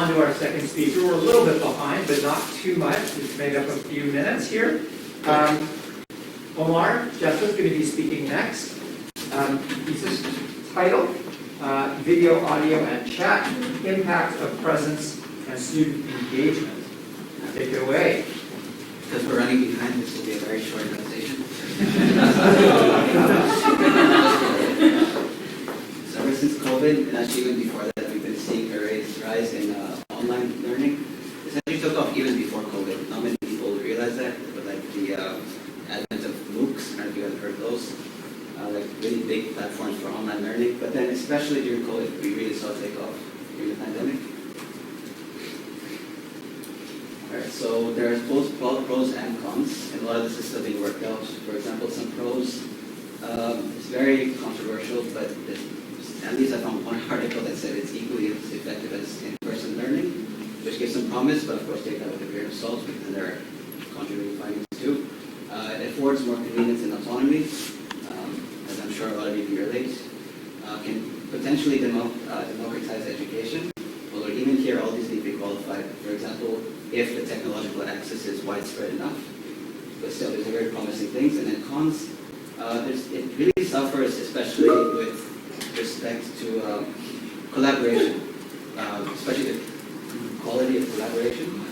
on to our second speaker. We're a little bit behind, but not too much. We've made up a few minutes here. Omar Jessu's going to be speaking next. His title, Video, Audio, and Chat, Impact of Presence and Student Engagement. Take it away. Because we're running behind, this will be a very short presentation. So ever since COVID, and actually even before that, we've been seeing a rise in online learning. This actually took off even before COVID. Not many people realize that, but like the advent of MOOCs, I don't know if you have heard those, like really big platforms for online learning. But then especially during COVID, we really saw it take off during the pandemic. Alright, so there's both pros and cons, and a lot of this is still being worked out. For example, some pros, it's very controversial, but at least I found one article that said it's equally as effective as in-person learning, which gives some promise, but of course take that with a grain of salt because there are contributing findings too. It affords more convenience and autonomy, as I'm sure a lot of you can relate. Can potentially democratize education, although even here all these need to be qualified. For example, if the technological access is widespread enough, but still there's very promising things. And then cons, it really suffers, especially with respect to collaboration, especially the quality of collaboration.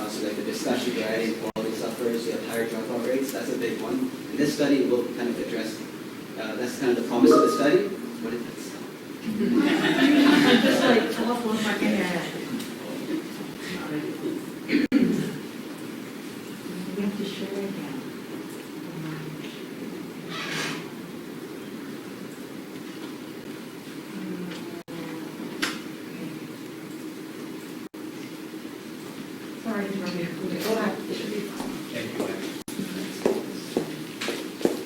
So like the discussion variety and quality suffers, you have higher dropout rates, that's a big one. And this study will kind of address, that's kind of the promise of the study. What did that sound? We have to share it now. Sorry, go back. It should be fine. Thank you.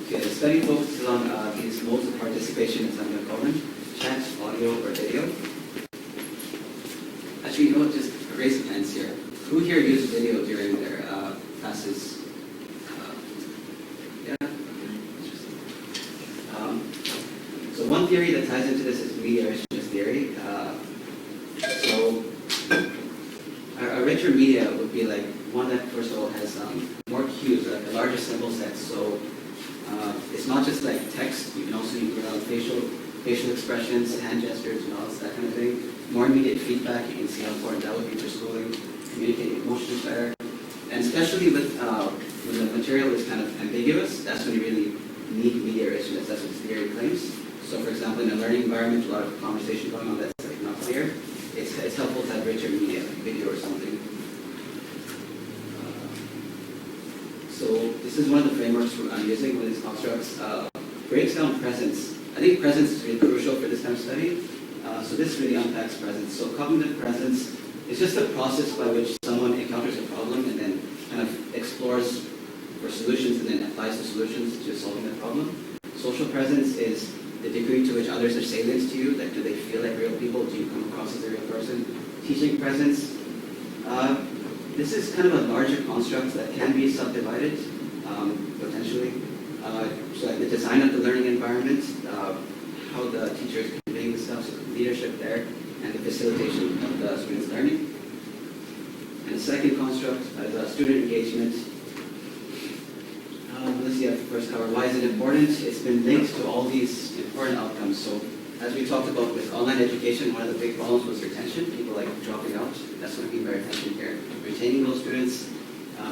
Okay, the study focuses on these modes of participation in something common: chat, audio, or video. Actually, you know what? Just raise your hands here. Who here used video during their classes? Yeah? Interesting. So one theory that ties into this is media richness theory. So a richer media would be like one that, first of all, has more cues, like a larger symbol set. So it's not just like text. You can also use facial expressions, hand gestures, nods, that kind of thing. More immediate feedback. You can see how important that would be for schooling. Communicate emotions better. And especially when the material is kind of ambiguous, that's when you really need media richness. That's what the theory claims. So for example, in a learning environment, a lot of conversation going on that's like not clear. It's helpful to have richer media, like video or something. So this is one of the frameworks I'm using with these constructs. Breaks down presence. I think presence is really crucial for this kind of study. So this really unpacks presence. So cognitive presence is just a process by which someone encounters a problem and then kind of explores for solutions and then applies the solutions to solving the problem. Social presence is the degree to which others are salient to you. Like, do they feel like real people? Do you come across as a real person? Teaching presence. This is kind of a larger construct that can be subdivided, potentially. So like the design of the learning environment, how the teacher is conveying the stuff, so the leadership there, and the facilitation of the students' learning. And the second construct is student engagement. Let's see, I first cover why is it important. It's been linked to all these important outcomes. So as we talked about with online education, one of the big problems was retention, people like dropping out. That's what I mean by retention here. Retaining those students,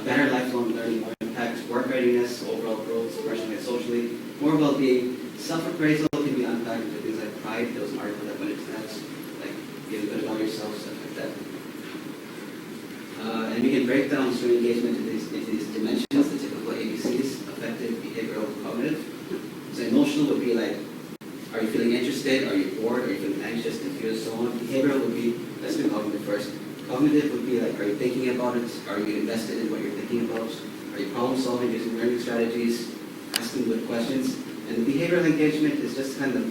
better lifelong learning, more impact, work readiness, overall growth, personally and socially, more well-being. Self-appraisal can be unpacked into things like pride. There was an article that went into that, like feeling good about yourself, stuff like that. And we can break down student engagement into these dimensions, the typical ABCs: affective, behavioral, cognitive. So emotional would be like, are you feeling interested? Are you bored? Are you feeling anxious, confused, so on? Behavioral would be, let's do cognitive first. Cognitive would be like, are you thinking about it? Are you invested in what you're thinking about? Are you problem solving using learning strategies? Asking good questions? And the behavioral engagement is just kind of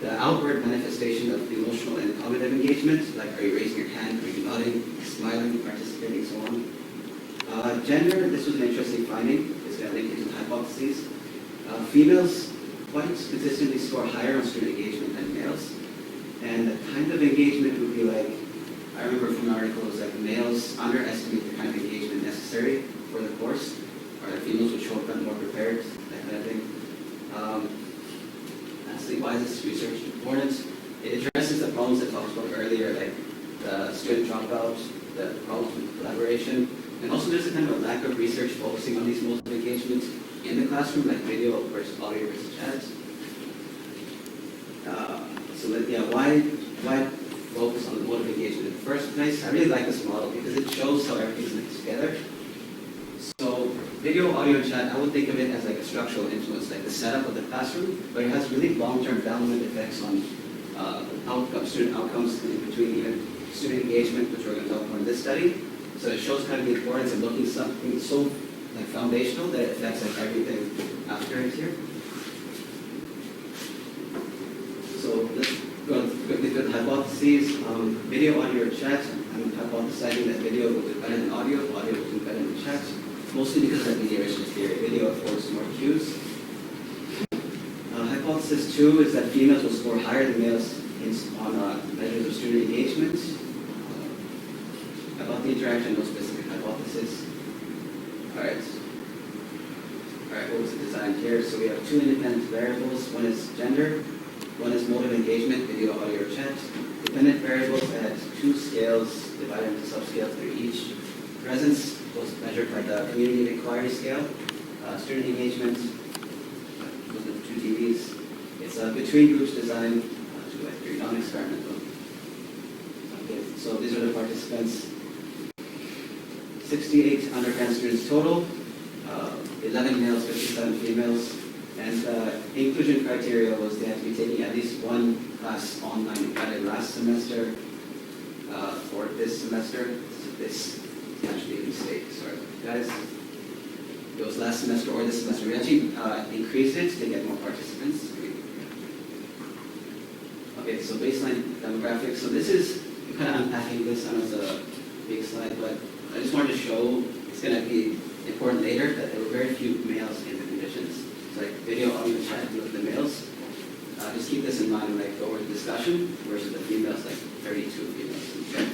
the outward manifestation of the emotional and cognitive engagement. Like, are you raising your hand? Are you nodding, smiling, participating, so on? Gender, this was an interesting finding. It's going to link into the hypotheses. Females quite consistently score higher on student engagement than males. And the kind of engagement would be like, I remember from an article, it was like males underestimate the kind of engagement necessary for the course, or that females would show up more prepared, that kind of thing. Lastly, why is this research important? It addresses the problems I talked about earlier, like the student dropout, the problems with collaboration, and also there's a kind of a lack of research focusing on these modes of engagement in the classroom, like video versus audio versus chat. Why focus on the mode of engagement in the first place? I really like this model because it shows how everything's linked together. So video, audio, and chat, I would think of it as like a structural influence, like the setup of the classroom, but it has really long-term downwind effects on student outcomes, in between even student engagement, which we're going to talk about in this study. So it shows kind of the importance of looking at something so like foundational that it affects like everything after it here. So let's go quickly through the hypotheses. Video, audio, or chat. I'm hypothesizing that video will do better than audio will do better than chat, mostly because of the mediation theory. Video affords more cues. Hypothesis 2 is that females will score higher than males on measures of student engagement. About the interaction, no specific hypothesis. Alright, what was the design here? So we have two independent variables. One is gender, one is mode of engagement, video, audio, or chat. Dependent variables at two scales divided into subscales for each. Presence was measured by the community of inquiry scale. Student engagement was the two TVs. It's a between groups design, 2x3, non-experimental. Okay, so these are the participants. 68 undergrad students total, 11 males, 57 females, and inclusion criteria was they have to be taking at least one class online either last semester or this semester. This is actually a mistake, sorry guys. It was last semester or this semester. We actually increased it to get more participants. Okay, so baseline demographics. So this is kind of unpacking this. I know it's a big slide, but I just wanted to show it's going to be important later that there were very few males in the conditions. So like video, audio, chat, look at the males. Just keep this in mind when I go over the discussion versus the females, like 32 females in chat.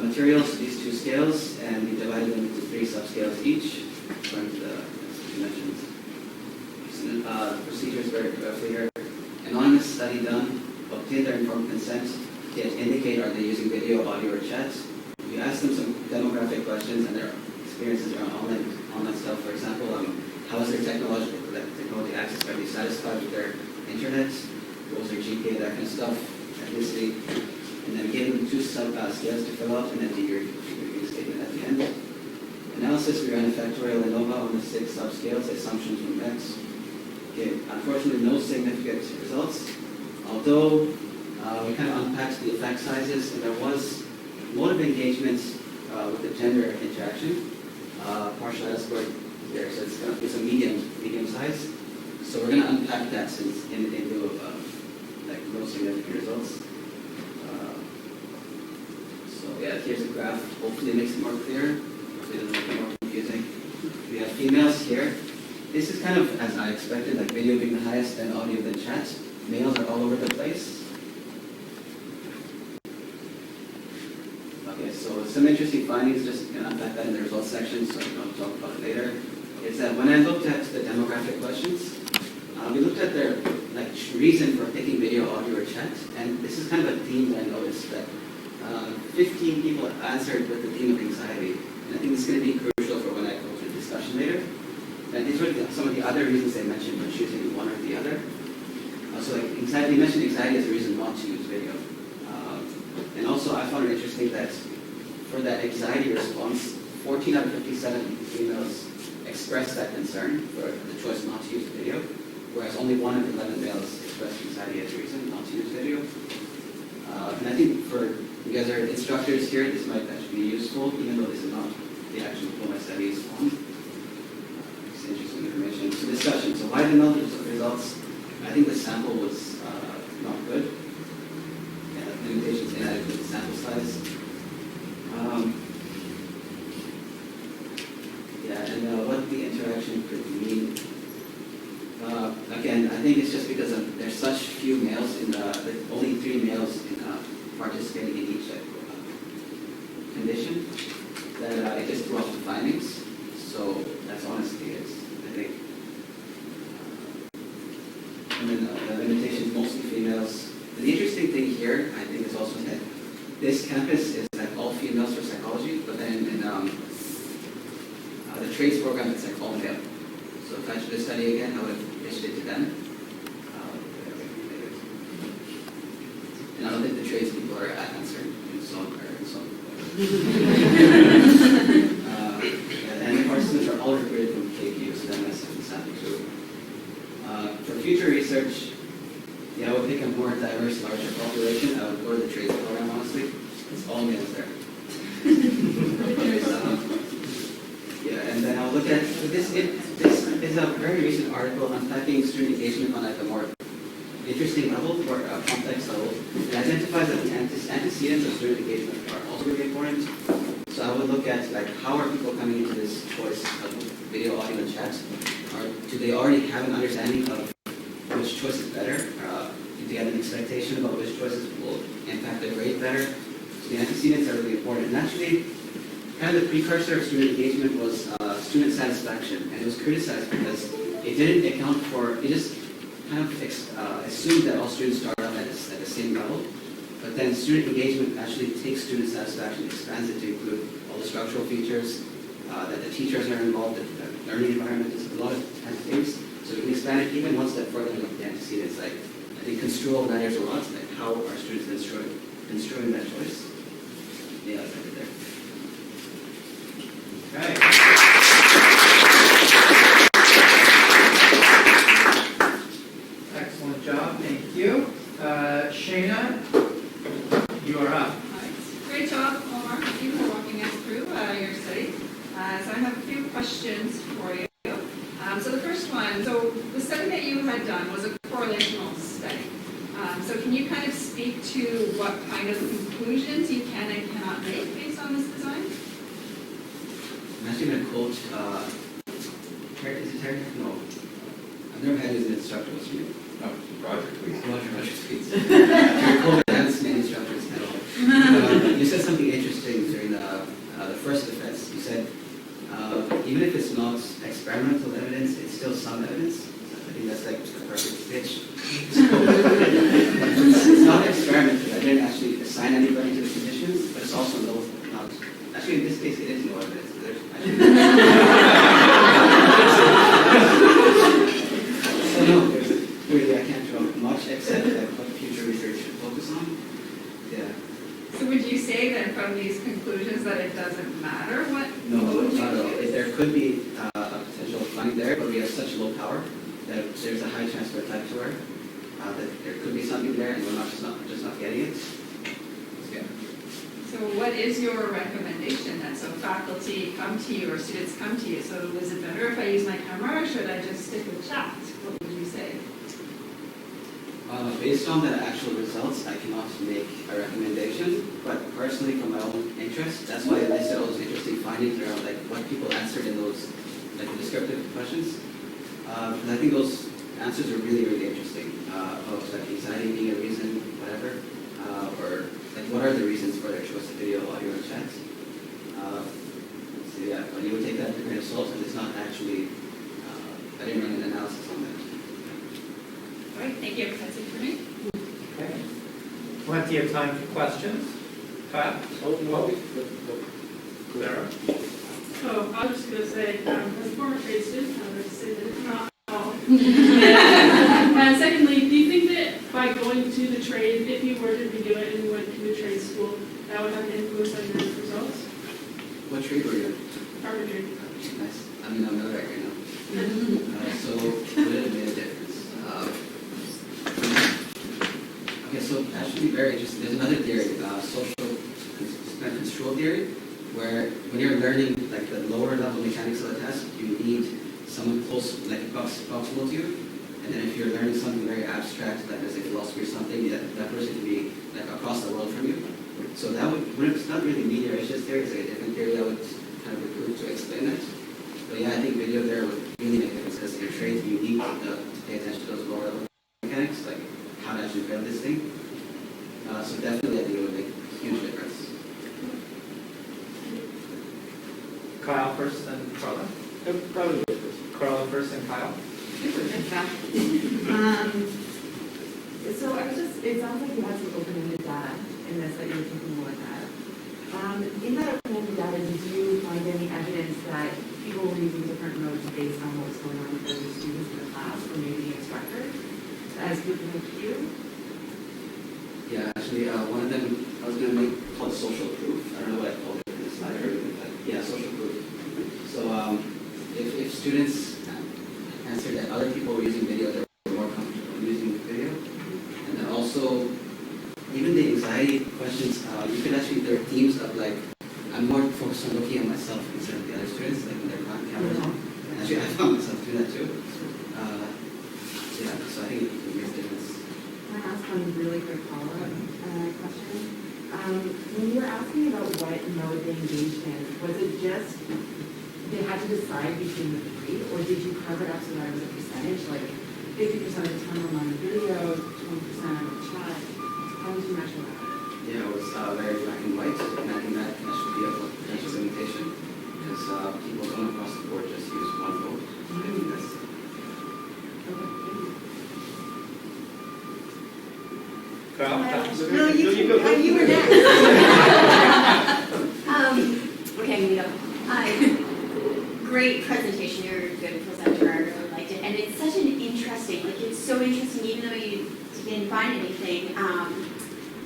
Materials, these two scales, and we divided them into 3 subscales each, according to the dimensions. Procedure is very clear. Anonymous study done, obtain their informed consent, yet indicate are they using video, audio, or chat. We asked them some demographic questions and their experiences around online stuff. For example, how is their technology access? Are they satisfied with their internet? What was their GPA, that kind of stuff, ethnicity. And then gave them 2 scales to fill out, and then the review statement at the end. Analysis, we ran a factorial ANOVA on the 6 subscales, assumptions were met. Okay, unfortunately, no significant results, although we kind of unpacked the effect sizes, and there was mode of engagement with the gender interaction. Partial escort there, so it's going to be some medium size. So we're going to unpack that since in lieu of like no significant results. So yeah, here's a graph. Hopefully it makes it more clear. Hopefully it doesn't make it more confusing. We have females here. This is kind of as I expected, like video being the highest, then audio, then chat. Males are all over the place. Okay, so some interesting findings, just going to unpack that in the results section, so I'll talk about it later. Is that when I looked at the demographic questions, we looked at their reason for picking video, audio, or chat, and this is kind of a theme that I noticed that 15 people answered with the theme of anxiety, and I think this is going to be crucial for when I go to the discussion later. And these were some of the other reasons they mentioned when choosing one or the other. So like anxiety, they mentioned anxiety as a reason not to use video. And also I found it interesting that for that anxiety response, 14 out of 57 females expressed that concern for the choice not to use video, whereas only 1 of 11 males expressed anxiety as a reason not to use video. And I think for you guys are instructors here, this might actually be useful, even though this is not the actual diploma studies on. It's interesting information. So discussion. So why the multiple results? I think the sample was not good. Yeah, limitations inadequate sample size. What the interaction could mean. Again, I think it's just because there's such few males in only 3 males in participating in each condition, then it just threw off the findings. So that's honestly it, I think. And then the limitations, mostly females. The interesting thing here, I think, is also that this campus is like all females for psychology, but then in the trades program, it's like all male. So if I should study again, I would have pitched it to them. And I don't think the trades people are answering in some. And the participants are all recruited from KPU, so that makes sense too. For future research, yeah, I would pick a more diverse, larger population. I would go to the trades program, honestly. It's all males there. Yeah, and then I'll look at, this is a very recent article unpacking student engagement on like a more interesting level for a complex level. It identifies that the antecedents of student engagement are also really important. So I would look at like how are people coming into this choice of video, audio, and chat? Do they already have an understanding of which choice is better? Do they have an expectation about which choices will impact their grade better? So the antecedents are really important. And actually, kind of the precursor of student engagement was student satisfaction, and it was criticized because it didn't account for, it just kind of assumed that all students start out at the same level, but then student engagement actually takes student satisfaction, expands it to include all the structural features, that the teachers are involved, the learning environment, there's a lot of kind of things. So we can expand it even one step further than the antecedents. Like, I think construal matters a lot, like how are students construing that choice. Yeah, that's right there. Okay. Excellent job, thank you. Shayna, you are up. Great job, Omar. Thank you for walking us through your study. So I have a few questions for you. So the first one, so the study that you had done was a correlational study. So can you kind of speak to what kind of conclusions you can and cannot make based on this design? I'm actually going to quote, is it Terry? No. I've never had his instructor, what's your name? Oh, Roger, please. Roger, please. Terry Colbert, I haven't seen any instructors at all. You said something interesting during the first defense. You said, even if it's not experimental evidence, it's still some evidence. I think that's like the perfect stitch. It's not experimental. I didn't actually assign anybody to the conditions, but it's also not. Actually, in this case, it is no evidence. So no, really, I can't draw much except like what future research should focus on. Yeah. So would you say then from these conclusions that it doesn't matter what No, mode you not at all. choose? There could be a potential finding there, but we have such low power that there's a high chance for a type 2 error. That there could be something there, and we're just not getting it. Yeah. So what is your recommendation then? So faculty come to you or students come to you. So is it better if I use my camera or should I just stick with chat? What would you say? Based on the actual results, I cannot make a recommendation, but personally, from my own interest, that's why I listed all those interesting findings around like what people answered in those like descriptive questions. And I think those answers are really, really interesting. About like anxiety being a reason, whatever, or like what are the reasons for their choice of video, audio, and chat. So yeah, but you would take that with a grain of salt, and it's not actually. I didn't run an analysis on that. All right, thank you. That's it for me. Okay. Plenty of time for questions. Pat? Clara? So I was just going to say, as a former trade student, I would say that it's not all. And secondly, do you think that by going to the trade, if you were to redo it and you went to the trade school, that would have an influence on your results? What trade were you in? Carpentry. Nice. I mean, I'm not right now. So would it have made a difference? Okay, so actually very interesting. There's another theory, social construal theory, where when you're learning like the lower level mechanics of the test, you need someone close, like proximal to you. And then if you're learning something very abstract, like as a philosophy or something, that person can be like across the world from you. So that when it's not really mediation theory, it's like a different theory I would kind of recruit to explain that. But yeah, I think video there would really make a difference because your trades, you need to pay attention to those lower level mechanics, like how to actually build this thing. So definitely I think it would make a huge difference. Kyle first, then Carla. Probably. Carla first, then Kyle. So I was just, it sounds like you had some open-ended data in this that you were taking a look at. In that open-ended data, did you find any evidence that people were using different modes based on what was going on with the students in the class, or maybe the instructor, as people like you? Yeah, actually, one of them I was going to make called social proof. I don't know what I called it in this slide, but yeah, social proof. So if students answered that other people were using video, they were more comfortable using video. And then also, even the anxiety questions, you could actually, there are themes of like, I'm more focused on looking at myself instead of the other students, like when their cameras on. And actually, I found myself doing that too. Yeah, so I think it makes a difference. Can I ask one really quick follow-up question? When you were asking about what mode they engaged in, was it just they had to decide between the three, or did you carve it up so that it was a percentage, like 50% of the time I'm on the video, 20% on the chat? How did you measure that? Yeah, it was very black and white, and I think that should be a potential limitation, because people don't across the board just use one mode. I think that's Kyle? No, you were next. Okay, I'm gonna go. Great presentation. You're a good presenter. I really liked it. And it's such an interesting, like it's so interesting even though you didn't find anything.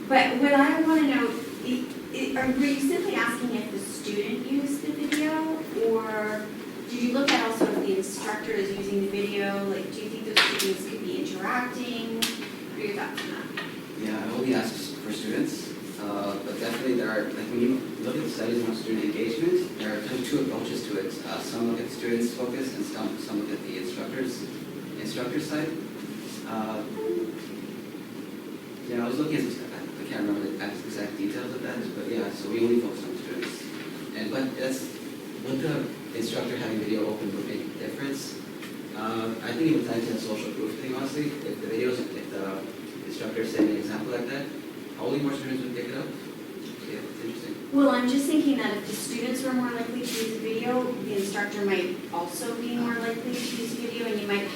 But what I want to know, were you simply asking if the student used the video, or did you look at also if the instructor is using the video? Like, do you think those students could be interacting? What are your thoughts on that? Yeah, I only asked for students, but definitely there are, like when you look at the studies on student engagement, there are kind of two approaches to it. Some look at students focused and some look at the instructor side. Yeah, I was looking at this, I can't remember the exact details of that, but yeah, so we only focus on students. But that's, would the instructor having video open would make a difference? I think it would tie to the social proof thing, honestly. If the videos, if the instructor setting an example like that, only more students would pick it up. Yeah, it's interesting. Well, I'm just thinking that if the students were more likely to use video, the instructor might also be more likely to use video, and you might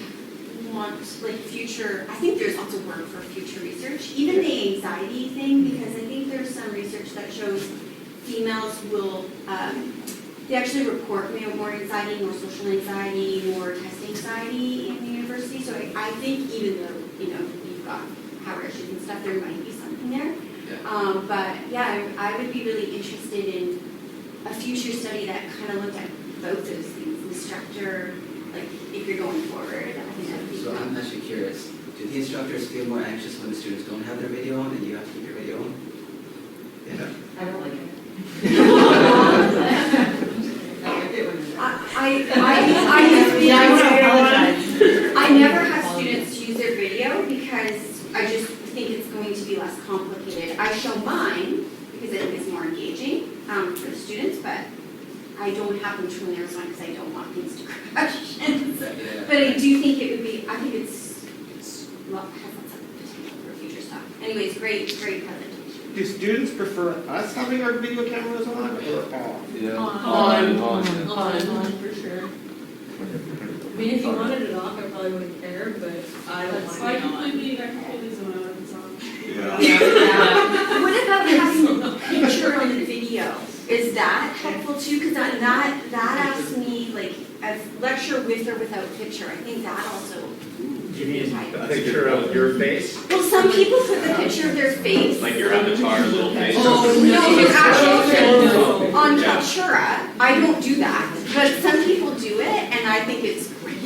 want like future, I think there's lots of work for future research, even the anxiety thing, because I think there's some research that shows females will, they actually report more anxiety, more social anxiety, more test anxiety in the university. So I think even though, you've got power issues and stuff, there might be something there. Yeah. But yeah, I would be really interested in a future study that kind of looked at both those things, instructor, like if you're going forward. I think that would be So good. I'm actually curious, do the instructors feel more anxious when the students don't have their video on and you have to keep your video on? Yeah. I don't like it. I never have students use their video because I just think it's going to be less complicated. I show mine because I think it's more engaging for the students, but I don't have them turn theirs on because I don't want things to crash. But I do think it would be, I think it's has lots of potential for future stuff. Anyways, great presentation. Do students prefer us having our video cameras on or off? On for sure. I mean, if you wanted it off, I probably wouldn't care, but I don't So I mind it on. completely zone out if it's on. What about having a picture on the video? Is that helpful too? Because that asks me like a lecture with or without picture. I think that also. You mean a picture of your face? Well, some people put the picture of their face. Like your avatar, little face. No, you actually on Kaltura. I don't do that, but some people do it, and I think it's great.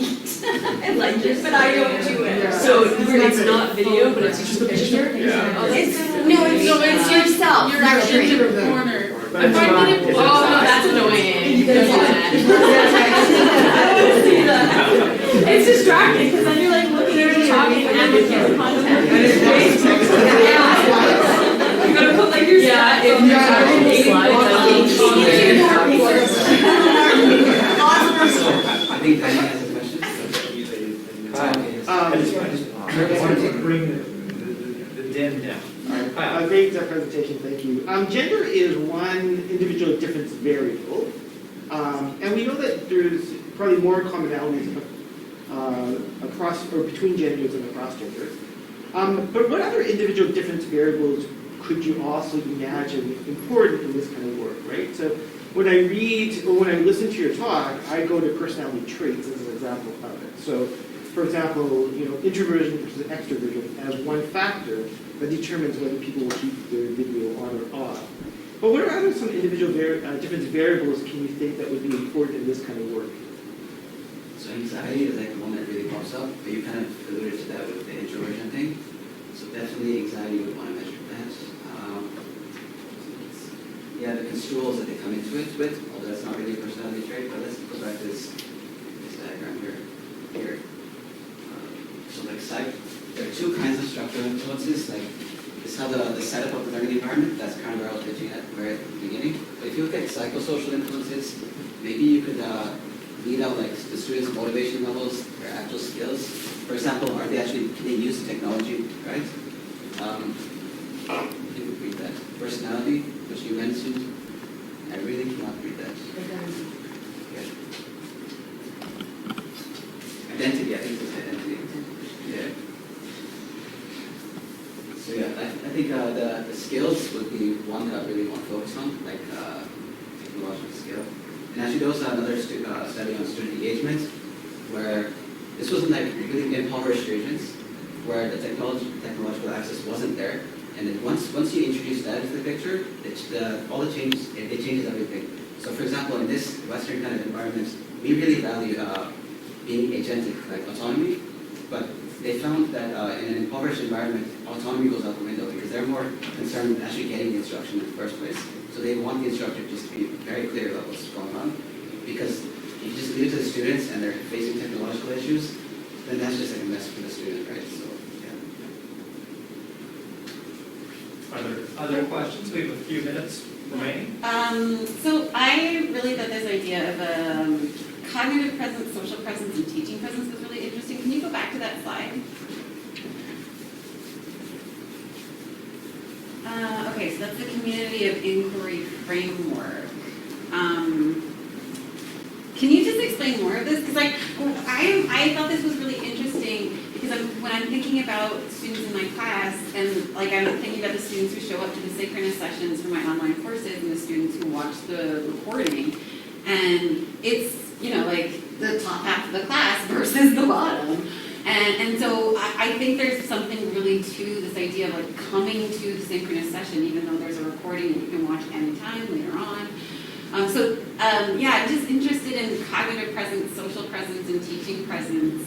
I like it, but I don't do it. So it's not video, but it's just a picture? Yeah. Oh, that's It's yourself You're lecturing. in the corner. But I it's find not- it it's important. Oh, not- that's annoying. It's distracting because then you're like looking at the talking and looking at the content. You gotta put like your yeah, if you're having the slides, I think Danny has a question. I just wanted to bring the din down. All right, Kyle. great presentation, thank you. Gender is one individual difference variable, and we know that there's probably more commonalities across or between genders and across genders. But what other individual difference variables could you also imagine important in this kind of work, right? So when I read or when I listen to your talk, I go to personality traits as an example of it. So, for example, introversion versus extroversion as one factor that determines whether people will keep their video on or off. But what are other some individual difference variables can you think that would be important in this kind of work? So anxiety is like the one that really pops up, but you kind of alluded to that with the introversion thing. So definitely anxiety would want to measure that. Yeah, the construals that they come into it with, although that's not really a personality trait, but let's go back to this diagram here. So like there are two kinds of structural influences, like this is how the setup of the learning environment, that's kind of where I was pitching at right at the beginning. But if you look at psychosocial influences, maybe you could lead out like the students' motivation levels, their actual skills. For example, can they use technology, right? You could read that. Personality, which you mentioned, I really cannot read that. Yeah. Identity, I think it's identity. Yeah. So yeah, I think the skills would be one that I really want to focus on, like technological skill. And actually there was another study on student engagement where this wasn't like really impoverished regions where the technological access wasn't there. And then once you introduce that into the picture, it changes everything. So for example, in this Western kind of environment, we really value being agentic, like autonomy. But they found that in an impoverished environment, autonomy goes out the window because they're more concerned with actually getting the instruction in the first place. So they want the instructor just to be very clear about what's going on. Because if you just leave it to the students and they're facing technological issues, then that's just like a mess for the student, right? So, yeah. Are there other questions? We have a few minutes remaining. So I really thought this idea of cognitive presence, social presence, and teaching presence was really interesting. Can you go back to that slide? Okay, so that's the community of inquiry framework. Can you just explain more of this? Because I thought this was really interesting because when I'm thinking about students in my class and like I'm thinking about the students who show up to the synchronous sessions for my online courses and the students who watch the recording, and it's like the top half of the class versus the bottom. And so I think there's something really to this idea of like coming to the synchronous session, even though there's a recording that you can watch anytime later on. I'm just interested in cognitive presence, social presence, and teaching presence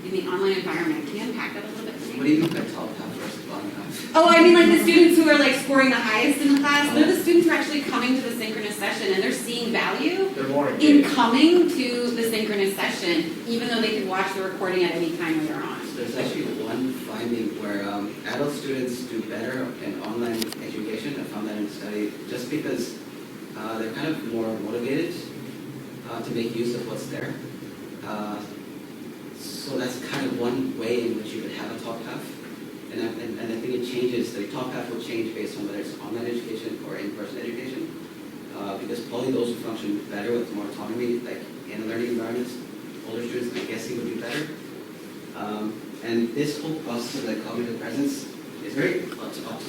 in the online environment. Can you unpack that a little bit for me? What do you mean by top half versus bottom half? Oh, I mean like the students who are like scoring the highest in the class, they're the students who are actually coming to the synchronous session and they're seeing value in coming to the synchronous session, even though they could watch the recording at any time later on. So there's actually one finding where adult students do better in online education. I found that in a study just because they're kind of more motivated to make use of what's there. So that's kind of one way in which you would have a top half. And I think it changes, the top half will change based on whether it's online education or in-person education. Because probably those who function better with more autonomy, like in a learning environment, older students, I'm guessing, would do better. And this whole process of like cognitive presence is very autonomic.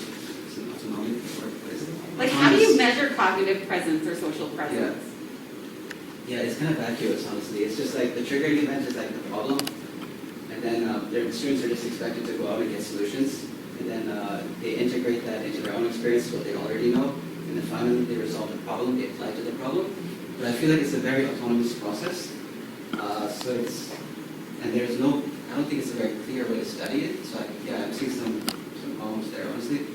Like how do you measure cognitive presence or social presence? Yeah, it's kind of vacuous, honestly. It's just like the triggering event is like the problem. And then the students are just expected to go out and get solutions. And then they integrate that into their own experience, what they already know. And then finally they resolve the problem, they apply to the problem. But I feel like it's a very autonomous process. And there's no, I don't think it's a very clear way to study it. So I'm seeing some problems there, honestly.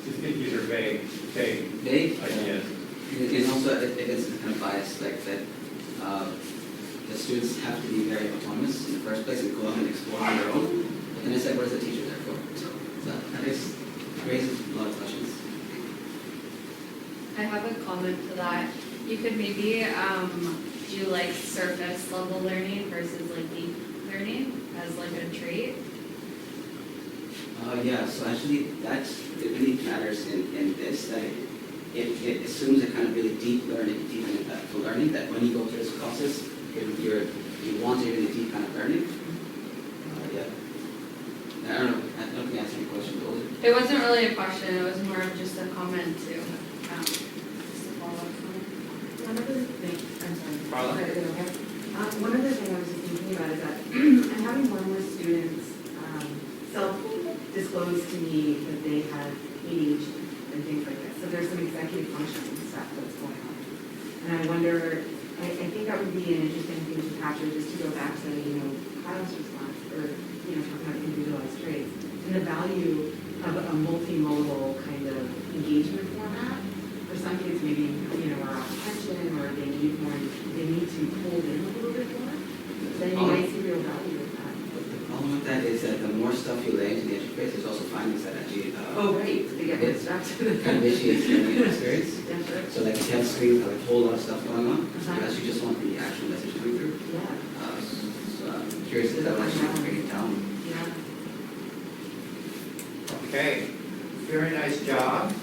I think these are vague. Vague? Ideas. And also it's kind of biased, like that the students have to be very autonomous in the first place and go out and explore on their own. But then it's like, what is the teacher there for? So that raises a lot of questions. I have a comment to that. You could maybe do like surface level learning versus like deep learning as like a trait. so actually it really matters in this, that it assumes a kind of really deep learning, deep and impactful learning, that when you go through this process, you want a really deep kind of learning. Yeah. I don't know, I don't think I answered your question, but was it? It wasn't really a question, it was more of just a comment too. Just a follow-up comment. One other thing, I'm sorry. Marla? Is that okay? One other thing I was just thinking about is that I'm having more and more students self-disclose to me that they have ADHD and things like this. So there's some executive functioning stuff that's going on. And I wonder, I think that would be an interesting thing to capture, just to go back to, Kyle's response, or, talking about individualized traits, and the value of a multimodal kind of engagement format. For some kids, maybe, are off tension, or they need to hold in a little bit more. Then you might see real value in that. The problem with that is that the more stuff you lay into the interface, there's also findings that actually Oh, right, they get it's distracted. kind of vitiates the learning experience. Yeah, sure. So like if you have a screen with a whole lot of stuff going on, Uh-huh. you actually just want the actual message coming through. Yeah, So I'm curious if that will actually bring it down. yeah. Okay, very nice job.